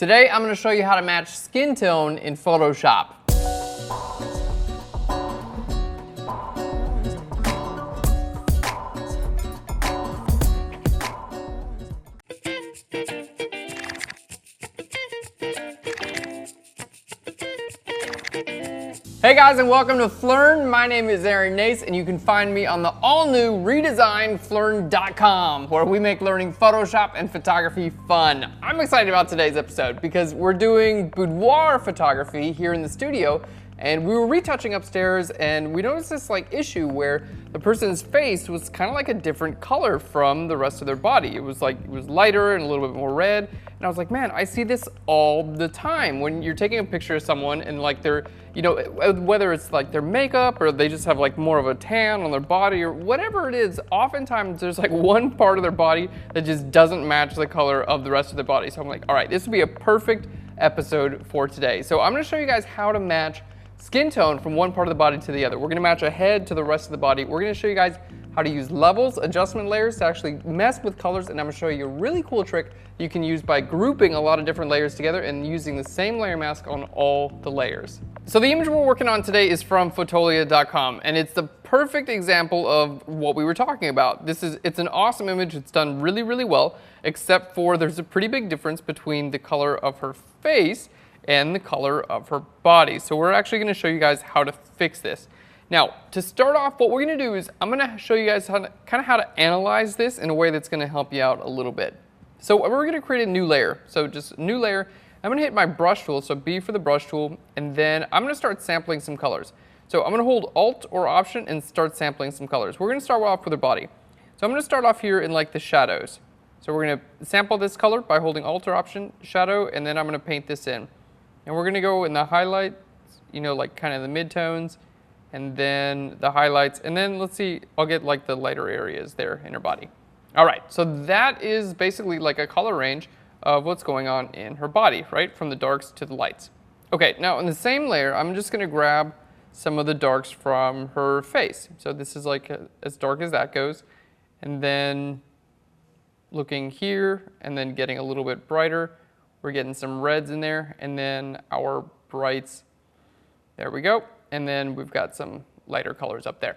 Today I'm going to show you how to match skin tone in Photoshop. Hey guys, and welcome to Phlearn. My name is Aaron Nace, and you can find me on the all-new redesigned Phlearn.com, where we make learning Photoshop and photography fun. I'm excited about today's episode because we're doing boudoir photography here in the studio, and we were retouching upstairs, and we noticed this issue where the person's face was kind of like a different color from the rest of their body. It was lighter and a little bit more red, and I was like, man, I see this all the time when you're taking a picture of someone and they're, whether it's their makeup or they just have more of a tan on their body or whatever it is, oftentimes there's one part of their body that just doesn't match the color of the rest of their body. So I'm like, all right, this would be a perfect episode for today. So I'm gonna show you guys how to match skin tone from one part of the body to the other. We're gonna match a head to the rest of the body. We're gonna show you guys how to use levels, adjustment layers to actually mess with colors, and I'm gonna show you a really cool trick you can use by grouping a lot of different layers together and using the same layer mask on all the layers. So the image we're working on today is from Fotolia.com, and it's the perfect example of what we were talking about. It's an awesome image. It's done really, really well, except for there's a pretty big difference between the color of her face and the color of her body. So we're actually going to show you guys how to fix this. Now, to start off, what we're going to do is I'm going to show you guys how to analyze this in a way that's going to help you out a little bit. So we're going to create a new layer. So just a new layer. I'm going to hit my brush tool, so B for the brush tool, and then I'm going to start sampling some colors. So I'm going to hold Alt or Option and start sampling some colors. We're going to start off with the body. So I'm going to start off here in the shadows. So we're going to sample this color by holding Alt or Option, shadow, and then I'm going to paint this in. And we're going to go in the highlights, kind of the midtones, and then the highlights, and then let's see, I'll get the lighter areas there in her body. All right, so that is basically a color range of what's going on in her body, right? From the darks to the lights. Okay, now in the same layer, I'm just going to grab some of the darks from her face. So this is as dark as that goes, and then looking here, and then getting a little bit brighter. We're getting some reds in there, and then our brights, there we go. And then we've got some lighter colors up there.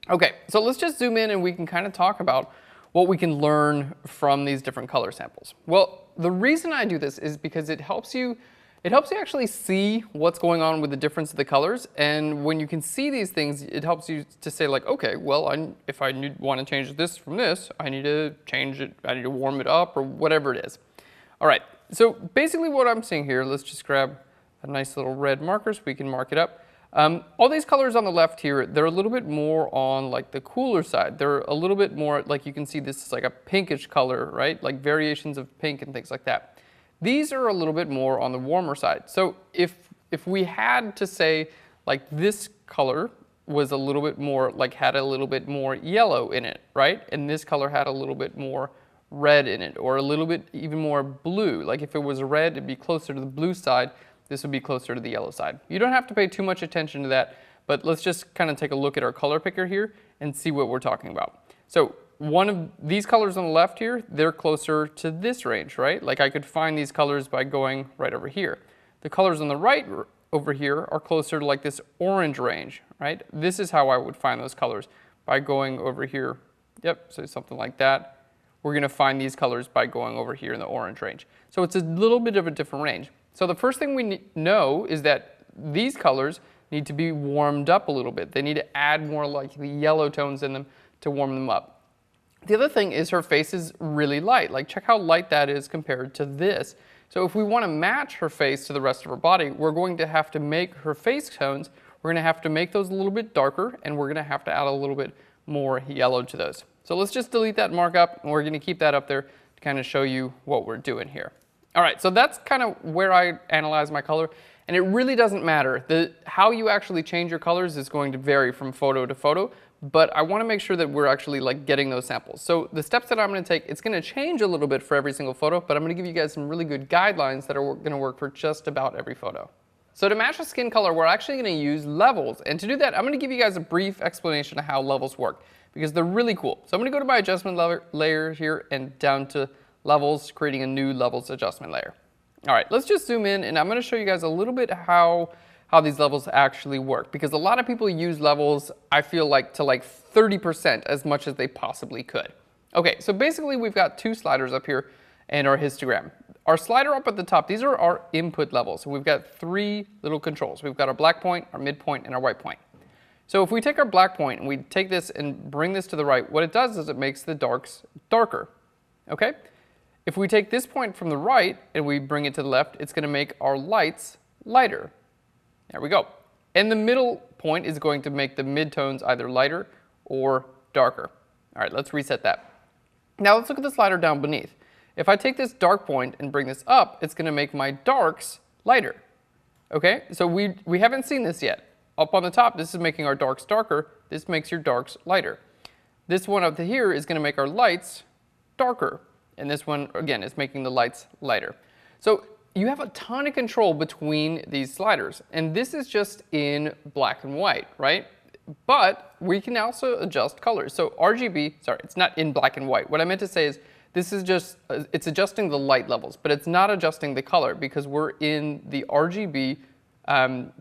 Okay, so let's just zoom in and we can kind of talk about what we can learn from these different color samples. Well, the reason I do this is because it helps you actually see what's going on with the difference of the colors. And when you can see these things, it helps you to say okay, well, if I want to change this from this, I need to change it, I need to warm it up or whatever it is. All right, so basically what I'm seeing here, let's just grab a nice little red marker so we can mark it up. All these colors on the left here, they're a little bit more on the cooler side. They're a little bit more, you can see this is a pinkish color, right? Variations of pink and things like that. These are a little bit more on the warmer side. So if we had to say this color was a little bit more, had a little bit more yellow in it, right? And this color had a little bit more red in it, or a little bit even more blue. If it was red, it'd be closer to the blue side. This would be closer to the yellow side. You don't have to pay too much attention to that, but let's just kind of take a look at our color picker here and see what we're talking about. So one of these colors on the left here, they're closer to this range, right? I could find these colors by going right over here. The colors on the right over here are closer to this orange range, right? This is how I would find those colors, by going over here. Yep, so something like that. We're going to find these colors by going over here in the orange range. So it's a little bit of a different range. So the first thing we know is that these colors need to be warmed up a little bit. They need to add more the yellow tones in them to warm them up. The other thing is her face is really light. Check how light that is compared to this. So if we want to match her face to the rest of her body, we're going to have to make her face tones, we're going to have to make those a little bit darker, and we're going to have to add a little bit more yellow to those. So let's just delete that markup, and we're going to keep that up there to kind of show you what we're doing here. All right, so that's kind of where I analyze my color, and it really doesn't matter. How you actually change your colors is going to vary from photo to photo, but I want to make sure that we're actually getting those samples. So the steps that I'm going to take, it's going to change a little bit for every single photo, but I'm going to give you guys some really good guidelines that are going to work for just about every photo. So to match the skin color, we're actually going to use levels, and to do that, I'm going to give you guys a brief explanation of how levels work, because they're really cool. So I'm going to go to my adjustment layer here and down to levels, creating a new levels adjustment layer. All right, let's just zoom in and I'm going to show you guys a little bit how these levels actually work, because a lot of people use levels, I feel like, to like 30% as much as they possibly could. Okay, so basically we've got two sliders up here and our histogram. Our slider up at the top, these are our input levels. So we've got three little controls. We've got our black point, our midpoint, and our white point. So if we take our black point and we take this and bring this to the right, what it does is it makes the darks darker, okay? If we take this point from the right and we bring it to the left, it's going to make our lights lighter. There we go. And the middle point is going to make the midtones either lighter or darker. All right, let's reset that. Now let's look at the slider down beneath. If I take this dark point and bring this up, it's going to make my darks lighter. Okay, so we haven't seen this yet. Up on the top, this is making our darks darker. This makes your darks lighter. This one up to here is going to make our lights darker. And this one, again, is making the lights lighter. So you have a ton of control between these sliders. And this is just in black and white, right? But we can also adjust colors. So RGB, sorry, it's not in black and white. What I meant to say is this is just, it's adjusting the light levels, but it's not adjusting the color because we're in the RGB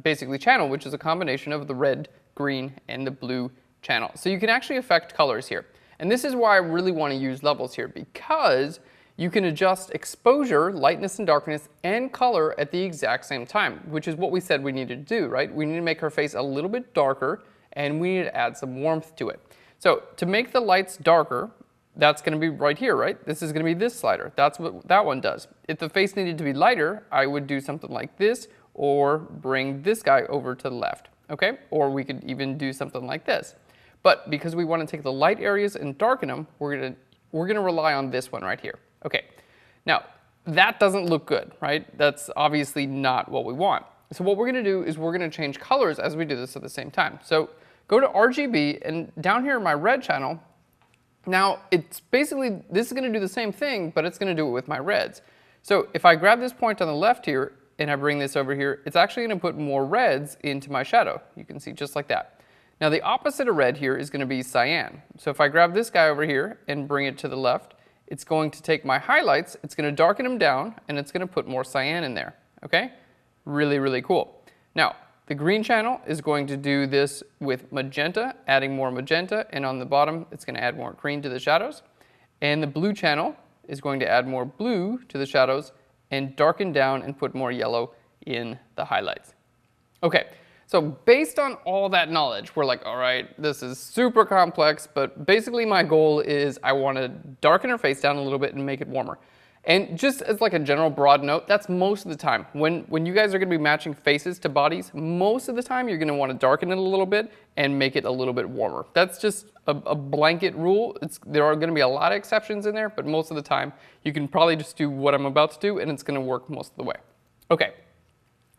basically channel, which is a combination of the red, green, and the blue channel. So you can actually affect colors here. And this is why I really want to use levels here, because you can adjust exposure, lightness and darkness, and color at the exact same time, which is what we said we needed to do, right? We need to make her face a little bit darker, and we need to add some warmth to it. So to make the lights darker, that's going to be right here, right? This is going to be this slider. That's what that one does. If the face needed to be lighter, I would do something like this, or bring this guy over to the left, okay? Or we could even do something like this. But because we want to take the light areas and darken them, we're gonna rely on this one right here. Okay, now that doesn't look good, right? That's obviously not what we want. So what we're gonna do is we're gonna change colors as we do this at the same time. So go to RGB, and down here in my red channel, now it's basically, this is gonna do the same thing, but it's gonna do it with my reds. So if I grab this point on the left here and I bring this over here, it's actually gonna put more reds into my shadow. You can see just like that. Now the opposite of red here is going to be cyan. So if I grab this guy over here and bring it to the left, it's going to take my highlights, it's going to darken them down, and it's going to put more cyan in there. Okay? Really, really cool. Now, the green channel is going to do this with magenta, adding more magenta, and on the bottom, it's going to add more green to the shadows. And the blue channel is going to add more blue to the shadows and darken down and put more yellow in the highlights. Okay. So based on all that knowledge, we're like, all right, this is super complex, but basically my goal is I want to darken her face down a little bit and make it warmer. And just as like a general broad note, that's most of the time. When you guys are going to be matching faces to bodies, most of the time you're going to want to darken it a little bit and make it a little bit warmer. That's just a blanket rule. There are going to be a lot of exceptions in there, but most of the time you can probably just do what I'm about to do and it's going to work most of the way. Okay,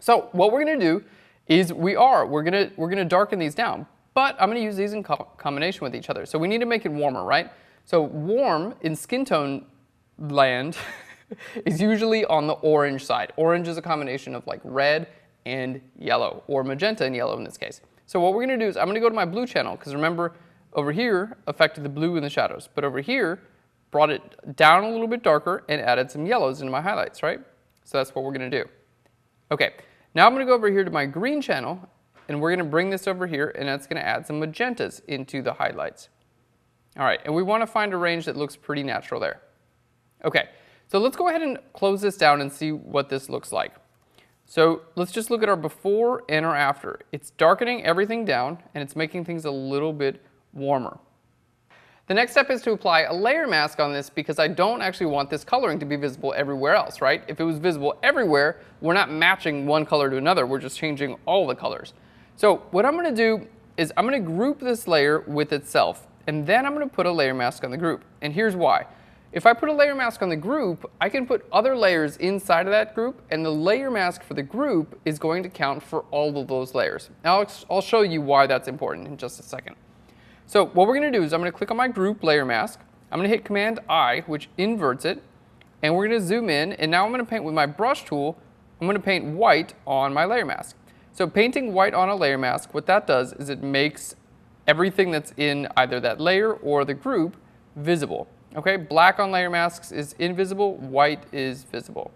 so what we're going to do is we're gonna darken these down, but I'm gonna use these in combination with each other. So we need to make it warmer, right? So warm in skin tone land is usually on the orange side. Orange is a combination of like red and yellow, or magenta and yellow in this case. So what we're gonna do is I'm gonna go to my blue channel, because remember over here affected the blue in the shadows, but over here brought it down a little bit darker and added some yellows into my highlights, right? So that's what we're gonna do. Okay. Now I'm going to go over here to my green channel, and we're going to bring this over here, and that's going to add some magentas into the highlights. All right, and we want to find a range that looks pretty natural there. Okay, so let's go ahead and close this down and see what this looks like. So let's just look at our before and our after. It's darkening everything down, and it's making things a little bit warmer. The next step is to apply a layer mask on this, because I don't actually want this coloring to be visible everywhere else, right? If it was visible everywhere, we're not matching one color to another, we're just changing all the colors. So what I'm going to do is I'm going to group this layer with itself, and then I'm going to put a layer mask on the group. And here's why. If I put a layer mask on the group, I can put other layers inside of that group, and the layer mask for the group is going to count for all of those layers. Now I'll show you why that's important in just a second. So what we're going to do is I'm going to click on my group layer mask. I'm going to hit Command I, which inverts it, and we're going to zoom in, and now I'm going to paint with my brush tool. I'm going to paint white on my layer mask. So painting white on a layer mask, what that does is it makes everything that's in either that layer or the group visible. Okay, black on layer masks is invisible, white is visible.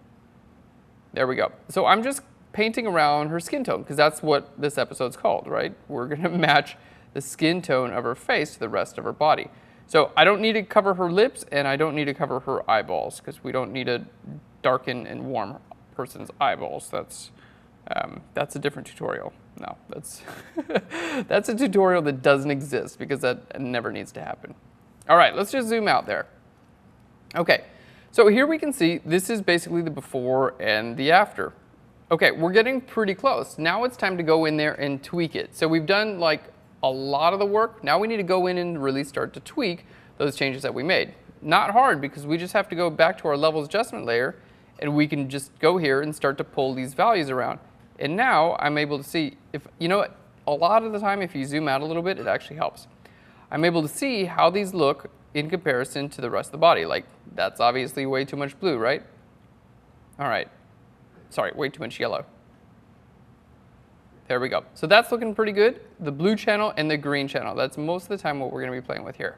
There we go. So I'm just painting around her skin tone because that's what this episode's called, right? We're gonna match the skin tone of her face to the rest of her body. So I don't need to cover her lips and I don't need to cover her eyeballs because we don't need to darken and warm a person's eyeballs. That's a different tutorial. No, that's that's a tutorial that doesn't exist because that never needs to happen. All right, let's just zoom out there. Okay, so here we can see this is basically the before and the after. Okay, we're getting pretty close. Now it's time to go in there and tweak it. So we've done like a lot of the work. Now we need to go in and really start to tweak those changes that we made. Not hard because we just have to go back to our levels adjustment layer and we can just go here and start to pull these values around. And now I'm able to see if, you know what, a lot of the time if you zoom out a little bit, it actually helps. I'm able to see how these look in comparison to the rest of the body. Like that's obviously way too much blue, right? All right, sorry, way too much yellow. There we go. So that's looking pretty good. The blue channel and the green channel. That's most of the time what we're going to be playing with here.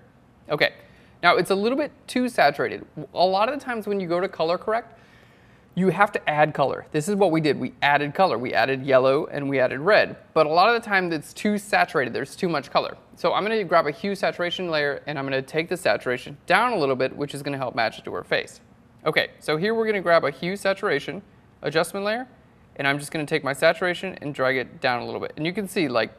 Okay, now it's a little bit too saturated. A lot of the times when you go to color correct, you have to add color. This is what we did. We added color. We added yellow and we added red. But a lot of the time it's too saturated. There's too much color. So I'm going to grab a hue saturation layer and I'm going to take the saturation down a little bit, which is going to help match it to her face. Okay, so here we're going to grab a hue saturation adjustment layer and I'm just going to take my saturation and drag it down a little bit. And you can see, like,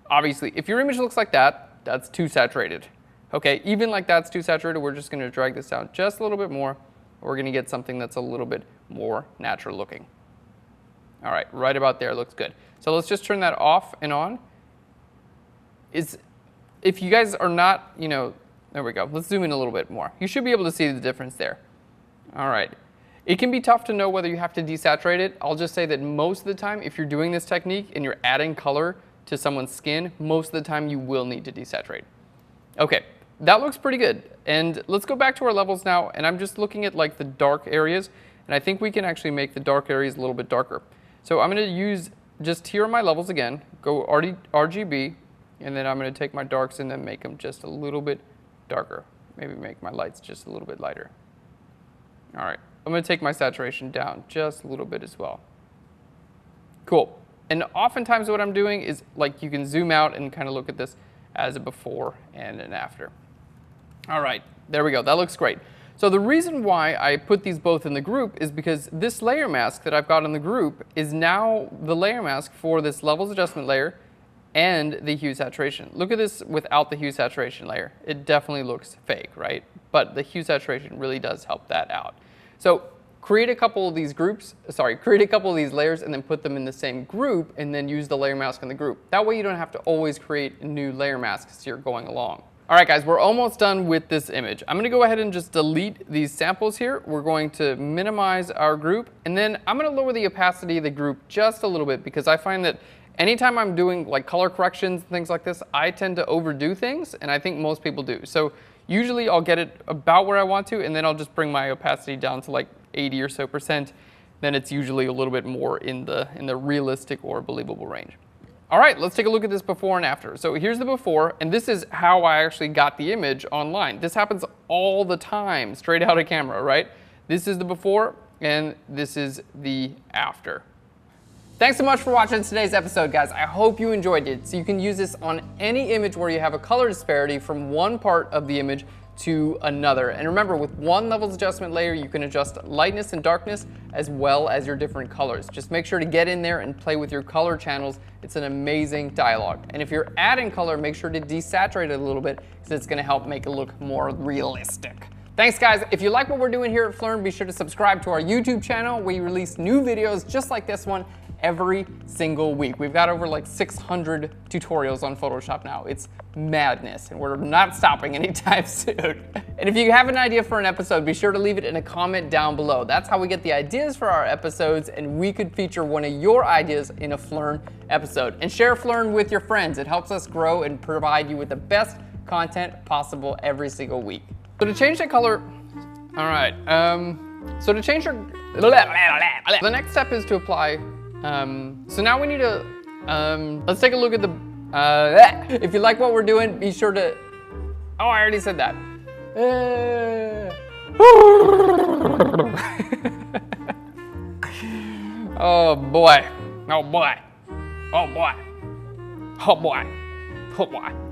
obviously, if your image looks like that, that's too saturated. Okay, even like that's too saturated, we're just going to drag this down just a little bit more. We're going to get something that's a little bit more natural looking. All right, right about there looks good. So let's just turn that off and on. If you guys are not, you know, there we go. Let's zoom in a little bit more. You should be able to see the difference there. All right. It can be tough to know whether you have to desaturate it. I'll just say that most of the time, if you're doing this technique and you're adding color to someone's skin, most of the time you will need to desaturate. Okay, that looks pretty good. And let's go back to our levels now, and I'm just looking at like the dark areas, and I think we can actually make the dark areas a little bit darker. So I'm going to use just here are my levels again, go RGB, and then I'm going to take my darks and then make them just a little bit darker. Maybe make my lights just a little bit lighter. All right. I'm going to take my saturation down just a little bit as well. Cool. And oftentimes what I'm doing is, like, you can zoom out and kind of look at this as a before and an after. All right, there we go. That looks great. So the reason why I put these both in the group is because this layer mask that I've got in the group is now the layer mask for this levels adjustment layer and the hue saturation. Look at this without the hue saturation layer. It definitely looks fake, right? But the hue saturation really does help that out. So create a couple of these create a couple of these layers and then put them in the same group and then use the layer mask in the group. That way you don't have to always create new layer masks as you're going along. All right, guys, we're almost done with this image. I'm going to go ahead and just delete these samples here. We're going to minimize our group, and then I'm going to lower the opacity of the group just a little bit because I find that anytime I'm doing like color corrections and things like this, I tend to overdo things, and I think most people do. So usually I'll get it about where I want to, and then I'll just bring my opacity down to like 80 or so %. Then it's usually a little bit more in the realistic or believable range. All right, let's take a look at this before and after. So here's the before, and this is how I actually got the image online. This happens all the time, straight out of camera, right? This is the before, and this is the after. Thanks so much for watching today's episode, guys. I hope you enjoyed it. So you can use this on any image where you have a color disparity from one part of the image to another. And remember, with one levels adjustment layer, you can adjust lightness and darkness as well as your different colors. Just make sure to get in there and play with your color channels. It's an amazing dialogue. And if you're adding color, make sure to desaturate it a little bit because it's going to help make it look more realistic. Thanks, guys. If you like what we're doing here at Phlearn, be sure to subscribe to our YouTube channel. We release new videos just like this one every single week. We've got over like 600 tutorials on Photoshop now. It's madness, and we're not stopping anytime soon. And if you have an idea for an episode, be sure to leave it in a comment down below. That's how we get the ideas for our episodes, and we could feature one of your ideas in a Phlearn episode. And share Phlearn with your friends. It helps us grow and provide you with the best content possible every single week. So to change the color, all right, so to change your, the next step is to apply, so now we need to, let's take a look at the, if you like what we're doing, be sure to, oh, I already said that. Oh boy. Oh boy. Oh boy. Oh boy. Oh boy.